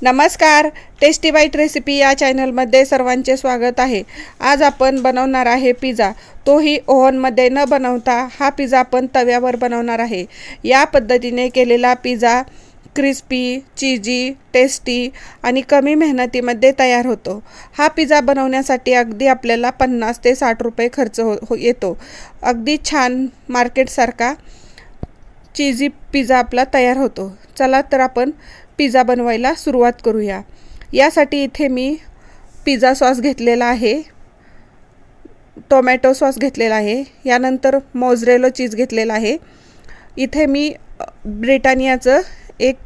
नमस्कार, tasty bite recipe या चॅनलमध्ये सर्वांचे स्वागत आहे। आज आपण बनवणार आहे पिझ्झा, तोही ओव्हनमध्ये न बनवता हा पिझ्झा आपण तव्यावर बनवणार आहे। या पद्धतीने केलेला पिझ्झा क्रिस्पी, चीजी, टेस्टी आणि कमी मेहनतीमध्ये तयार होतो। हा पिझ्झा बनवण्यासाठी अगदी आपल्याला 50 ते 60 रुपये खर्च येतो। अगदी छान मार्केटसारखा चीजी पिझ्झा आपला तयार होतो। चला तर आपण पिझ्झा बनवायला सुरुवात करूया। यासाठी इथे मी पिझ्झा सॉस घेतलेला आहे, टोमॅटो सॉस घेतलेला आहे, यानंतर मोझरेला चीज घेतलेला आहे। इथे मी ब्रिटानियाचं एक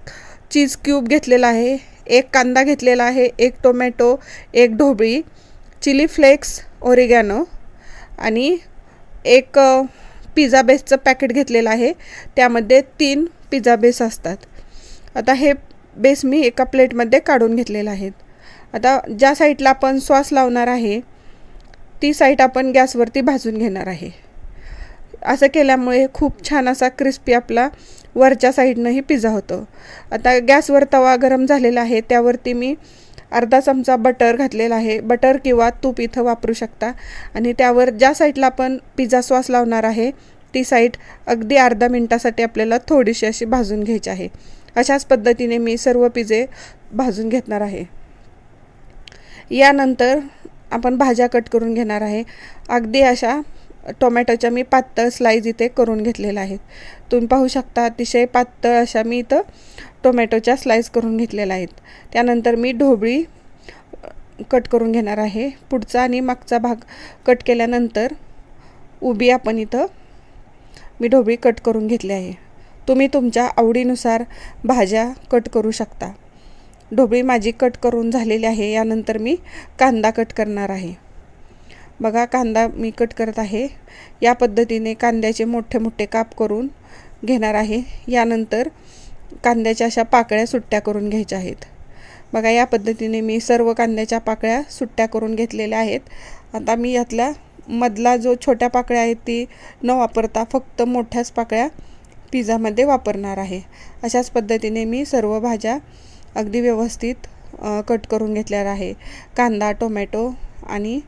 चीज क्यूब घेतलेला आहे, एक कांदा घेतलेला आहे, एक टोमॅटो, एक ढोबळी, चिली फ्लेक्स, ओरिगॅनो आणि एक पिझ्झा बेसचं पॅकेट घेतलेलं आहे। त्यामध्ये 3 पिझ्झा बेस असतात। आता हे बेस मी एका प्लेटमध्ये काढून घेतलेला आहे। आता ज्या साईडला आपण सॉस लावणार आहे ती साईड आपण गॅसवरती भाजून घेणार आहे। असं केल्यामुळे खूप छान असा क्रिस्पी आपला वरच्या साईडनंही पिझ्झा होतो। आता गॅसवर तवा गरम झालेला आहे, त्यावरती मी अर्धा चमचा बटर घातलेला आहे। बटर किंवा तूप इथं वापरू शकता आणि त्यावर ज्या साईडला आपण पिझ्झा सॉस लावणार आहे ती साईड अगदी अर्धा मिनिटासाठी आपल्याला थोडीशी अशी भाजून घ्यायची आहे। अशाच पद्धतीने मी सर्व पिझ्झे भाजून घेणार आहे। यानंतर आपण भाज्या कट करून घेणार आहे। अगदी अशा टोमॅटोच्या मी पातळ स्लाइस इथे करून घेतलेल्या आहेत। तुम्ही पाहू शकता अतिशय पातळ अशा मी इथं टोमॅटोच्या स्लाइस करून घेतलेल्या आहेत। त्यानंतर मी ढोबळी कट करून घेणार आहे। पुढचा आणि मागचा भाग कट केल्यानंतर उभी आपण इथं मी ढोबळी कट करून घेतली आहे। तुम्ही तुमच्या आवडीनुसार भाज्या कट करू शकता। ढोबळी माझी कट करून झालेली आहे। यानंतर मी कांदा कट करणार आहे। बघा, कांदा मी कट करत आहे। या पद्धतीने कांद्याचे मोठे मोठे काप करून घेणार आहे। यानंतर कांद्याच्या अशा पाकळ्या सुट्ट्या करून घ्यायच्या आहेत। बघा, या पद्धतीने मी सर्व कांद्याच्या पाकळ्या सुट्ट्या करून घेतलेल्या आहेत। आता मी यातला मधला जो छोट्या पाकळ्या आहेत ती न वापरता फक्त मोठ्याच पाकळ्या पिझ्झामध्ये वापरणार आहे। अशाच पद्धतीने मी सर्व भाज्या अगदी व्यवस्थित कट करून घेतलेल्या आहे। कांदा, टोमॅटो आणि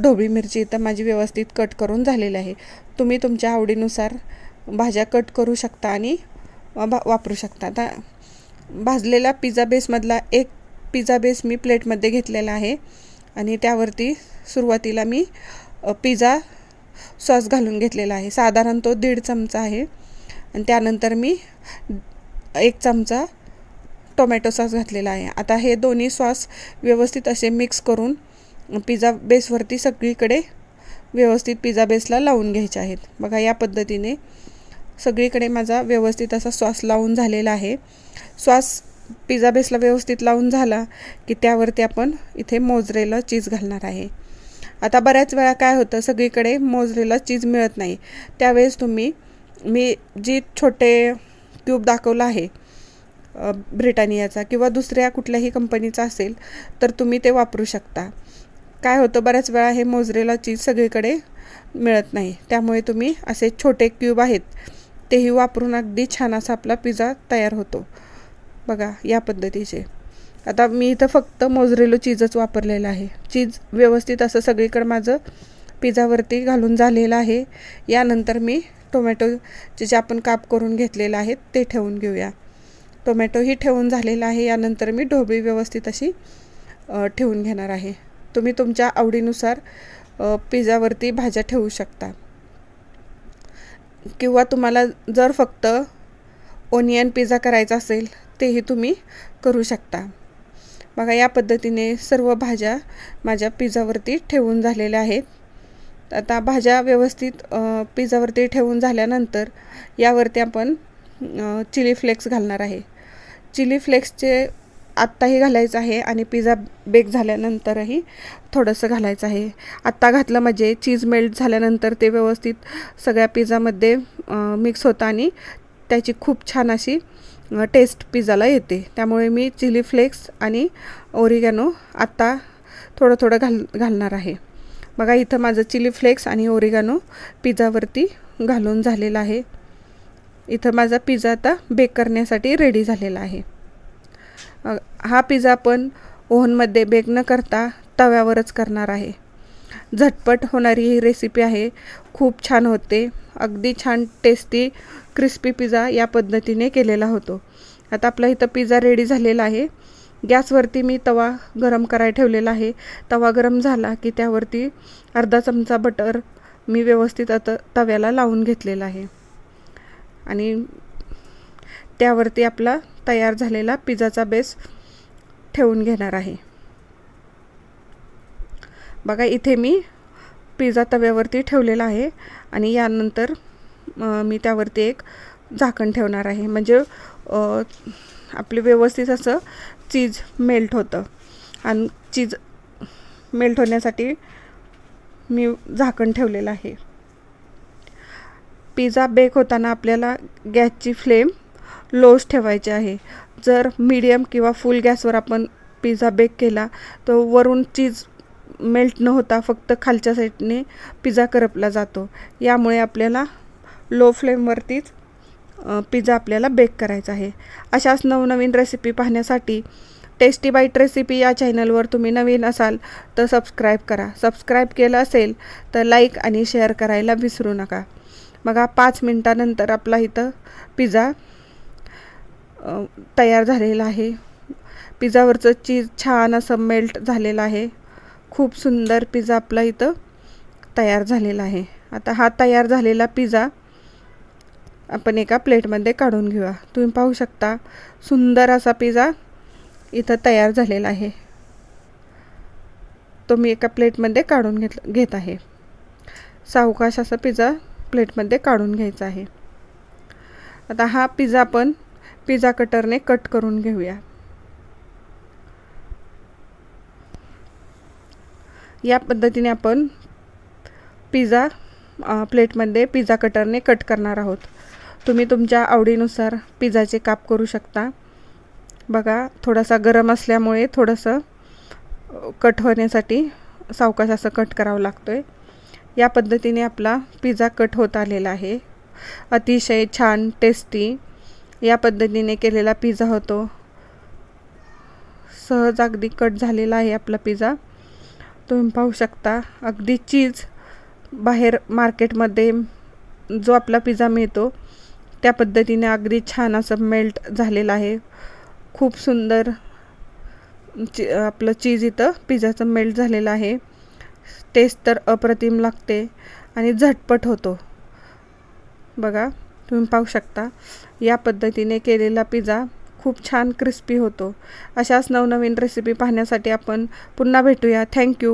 ढोबळी मिरची इथं माझी व्यवस्थित कट करून झालेली आहे। तुम्ही तुमच्या आवडीनुसार भाज्या कट करू शकता आणि वापरू शकता। आता भाजलेला पिझ्झा बेसमधला एक पिझ्झा बेस मी प्लेटमध्ये घेतलेला आहे आणि त्यावरती सुरुवातीला मी पिझ्झा सॉस घालून घेतलेला आहे। साधारण तो 1.5 चमचा आहे आणि त्यानंतर मी 1 चमचा टोमॅटो सॉस घातलेला आहे। आता हे दोन्ही सॉस व्यवस्थित असे मिक्स करून पिझ्झा बेसवरती सगळीकडे व्यवस्थित पिझ्झा बेसला लावून घ्यायचे आहेत। बघा, या पद्धतीने सगळीकडे माझा व्यवस्थित असा सॉस लावून झालेला आहे। सॉस पिझ्झा बेसला व्यवस्थित लावून झाला की त्यावरती आपण इथे मोझरेला चीज घालणार आहे। आता बऱ्याच वेळा काय होतं, सगळीकडे मोझरेला चीज मिळत नाही, त्यावेळेस मी जी छोटे क्यूब दाखवला आहे ब्रिटानियाचा किंवा दुसऱ्या कुठल्याही कंपनीचा असेल तर तुम्ही ते वापरू शकता। काय होतं, बऱ्याच वेळा हे मोझरेला चीज सगळीकडे मिळत नाही, त्यामुळे तुम्ही असे छोटे क्यूब आहेत तेही वापरून अगदी छान असा आपला पिझ्झा तयार होतो। बघा, या पद्धतीचे आता मी इथं फक्त मोझरेला चीजच वापरलेलं आहे। चीज व्यवस्थित असं सगळीकडे माझं पिझ्झावरती घालून झालेलं आहे। यानंतर मी टोमॅटोचे जे आपण काप करून घेतलेले आहेत ते ठेवून घेऊया। टोमॅटोही ठेवून झालेला आहे। यानंतर मी ढोबळी व्यवस्थित अशी ठेवून घेणार आहे। तुम्ही तुमच्या आवडीनुसार पिझ्झावरती भाज्या ठेवू शकता किंवा तुम्हाला जर फक्त ओनियन पिझ्झा करायचा असेल तेही तुम्ही करू शकता। बघा, या पद्धतीने सर्व भाज्या माझ्या पिझ्झावरती ठेवून झालेल्या आहेत। आता भाज्या व्यवस्थित पिझ्झावरती ठेवून झाल्यानंतर यावरती आपण चिली फ्लेक्स घालणार आहे। चिली फ्लेक्सचे आत्ताही घालायचं आहे आणि पिझ्झा बेक झाल्यानंतरही थोडंसं घालायचं आहे। आत्ता घातलं म्हणजे चीज मेल्ट झाल्यानंतर ते व्यवस्थित सगळ्या पिझ्झामध्ये मिक्स होतं आणि त्याची खूप छान अशी टेस्ट पिझ्झाला येते। त्यामुळे मी चिली फ्लेक्स आणि ओरिगॅनो आत्ता थोडं थोडं घालणार आहे। बघा, इथं माझं चिली फ्लेक्स आणि ओरिगॅनो पिझ्झावरती घालून झालेलं आहे। इथं माझा पिझ्झा आता बेक करण्यासाठी रेडी झालेला आहे। हा पिझ्झा आपण ओव्हनमध्ये बेक न करता तव्यावरच करणार आहे. झटपट होणारी ही रेसिपी आहे. खूप छान होते. अगदी छान टेस्टी क्रिस्पी पिझ्झा या पद्धतीने केलेला होतो. आता आपला इथं पिझ्झा रेडी झालेला आहे. गॅसवरती मी तवा गरम करायला ठेवलेला आहे. तवा गरम झाला की त्यावरती अर्धा चमचा बटर मी व्यवस्थित आता तव्याला लावून घेतलेला आहे आणि त्यावरती आपला तयार झालेला पिझ्झाचा बेस ठेवून घेणार आहे. बघा इथे मी पिझ्झा तव्यावरती ठेवलेला आहे आणि यानंतर मी त्यावरती एक झाकण ठेवणार आहे. म्हणजे आपले व्यवस्थित असं चीज मेल्ट होतं आणि चीज मेल्ट होण्यासाठी मी झाकण ठेवलेलं आहे. पिझ्झा बेक होताना आपल्याला गॅसची फ्लेम लोच ठेवायची आहे. जर मीडियम किंवा फुल गॅसवर आपण पिझ्झा बेक केला तर वरून चीज मेल्ट न होता फक्त खालच्या साईडने पिझ्झा करपला जातो. यामुळे आपल्याला लो फ्लेमवरतीच पिझ्झा आपल्याला बेक करायचा आहे. अशाच नवनवीन रेसिपी पाहण्यासाठी टेस्टी बाईट रेसिपी या चॅनलवर तुम्ही नवीन असाल तर सबस्क्राईब करा. सबस्क्राईब केलं असेल तर लाईक आणि शेअर करायला विसरू नका. बघा 5 मिनटानंतर आपला इथं पिझ्झा तयार झालेला आहे. पिझ्झावरचं चीज छान असं मेल्ट झालेलं आहे. खूप सुंदर पिझ्झा आपला इथं तयार झालेला आहे. आता हा तयार झालेला पिझ्झा आपण एका प्लेटमध्ये काढून घेऊया. तुम्ही पाहू शकता सुंदर असा पिझ्झा इथं तयार झालेला आहे. तो मी एका प्लेटमध्ये काढून घेत आहे. सावकाश असा पिझ्झा प्लेटमध्ये काढून घ्यायचा आहे. आता हा पिझ्झा आपण पिझ्झा कटरने कट करून घेऊया. या पद्धतीने आपण पिझ्झा प्लेटमध्ये पिझ्झा कटरने कट करणार आहोत. तुम्ही तुमच्या आवडीनुसार पिझ्झाचे काप करू शकता. बघा थोडासा गरम असल्यामुळे थोडंसं कट होण्यासाठी सावकाश असं कट करावं लागतो आहे. या पद्धतीने आपला पिझ्झा कट होत आलेला आहे. अतिशय छान टेस्टी या पद्धतीने केलेला पिझ्झा होतो. सहज अगदी कट झालेला आहे आपला पिझ्झा. तुम्ही पाहू शकता अगदी चीज बाहेर मार्केटमध्ये जो आपला पिझ्झा मिळतो त्या पद्धतीने अगदी छान असं मेल्ट झालेलं आहे. खूप सुंदर आपलं चीज इथं पिझ्झाचं मेल्ट झालेलं आहे. टेस्ट तर अप्रतिम लागते आणि झटपट होतो. बघा तुम्ही पाहू शकता या पद्धतीने केलेला पिझ्झा खूप छान क्रिस्पी होतो. अशाच नवनवीन रेसिपी पाहण्यासाठी आपण पुन्हा भेटूया. थँक्यू.